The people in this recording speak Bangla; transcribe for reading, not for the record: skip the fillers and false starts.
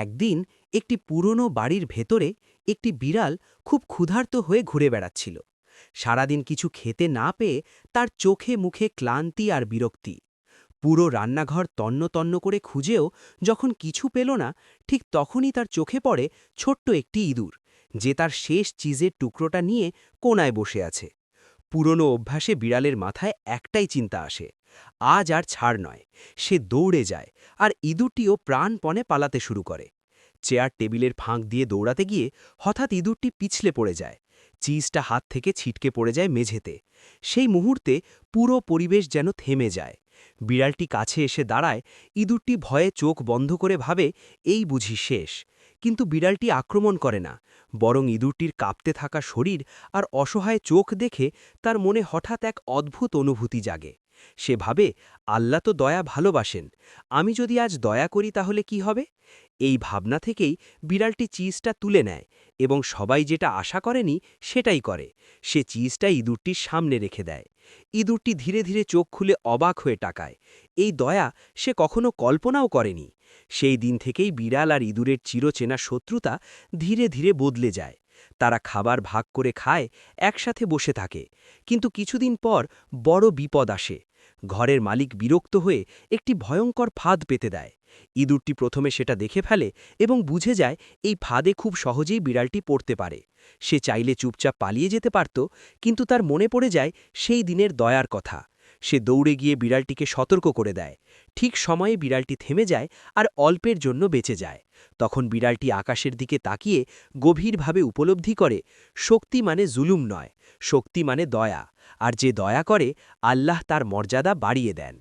একদিন একটি পুরনো বাড়ির ভেতরে একটি বিড়াল খুব ক্ষুধার্ত হয়ে ঘুরে বেড়াচ্ছিল। সারাদিন কিছু খেতে না পেয়ে তার চোখে মুখে ক্লান্তি আর বিরক্তি। পুরো রান্নাঘর তন্ন তন্ন করে খুঁজেও যখন কিছু পেল না, ঠিক তখনই তার চোখে পড়ে ছোট্ট একটি ইঁদুর, যে তার শেষ চিজের টুকরোটা নিয়ে কোনায় বসে আছে। পুরনো অভ্যাসে বিড়ালের মাথায় একটাই চিন্তা আসে, আজ আর ছাড় নয়। সে দৌড়ে যায়, আর ইঁদুরটিও প্রাণপণে পালাতে শুরু করে। চেয়ার টেবিলের ফাঁক দিয়ে দৌড়াতে গিয়ে হঠাৎ ইঁদুরটি পিছলে পড়ে যায়। চিজটা হাত থেকে ছিটকে পড়ে যায় মেঝেতে। সেই মুহূর্তে পুরো পরিবেশ যেন থেমে যায়। বিড়ালটি কাছে এসে দাঁড়ায়। ইঁদুরটি ভয়ে চোখ বন্ধ করে ভাবে, এই বুঝি শেষ। কিন্তু বিড়ালটি আক্রমণ করে না, বরং ইঁদুরটির কাঁপতে থাকা শরীর আর অসহায় চোখ দেখে তার মনে হঠাৎ এক অদ্ভুত অনুভূতি জাগে। সে ভাবে, আল্লাহ তো দয়া ভালোবাসেন, আমি যদি আজ দয়া করি তাহলে কি হবে। এই ভাবনা থেকেই বিড়ালটি চিজটা তুলে নেয়, এবং সবাই যেটা আশা করেনি সেটাই করে। সে চিজটা ইঁদুরটির সামনে রেখে দেয়। ইঁদুরটি ধীরে ধীরে চোখ খুলে অবাক হয়ে তাকায়। এই দয়া সে কখনো কল্পনাও করেনি। সেই দিন থেকেই বিড়াল আর ইঁদুরের চিরচেনা শত্রুতা ধীরে ধীরে বদলে যায়। তারা খাবার ভাগ করে খায়, একসাথে বসে থাকে। কিন্তু কিছুদিন পর বড় বিপদ আসে। ঘরের মালিক বিরক্ত হয়ে একটি ভয়ঙ্কর ফাঁদ পেতে দেয়। ইঁদুরটি প্রথমে সেটা দেখে ফেলে এবং বুঝে যায় এই ফাঁদে খুব সহজেই বিড়ালটি পড়তে পারে। সে চাইলে চুপচাপ পালিয়ে যেতে পারত, কিন্তু তার মনে পড়ে যায় সেই দিনের দয়ার কথা। সে দৌড়ে গিয়ে বিড়ালটিকে সতর্ক করে দেয়। ঠিক সময়ে বিড়ালটি থেমে যায় আর অল্পের জন্য বেঁচে যায়। তখন বিড়ালটি আকাশের দিকে তাকিয়ে গভীরভাবে উপলব্ধি করে, শক্তি মানে জুলুম নয়, শক্তি মানে দয়া। আর যে দয়া করে, আল্লাহ তার মর্যাদা বাড়িয়ে দেন।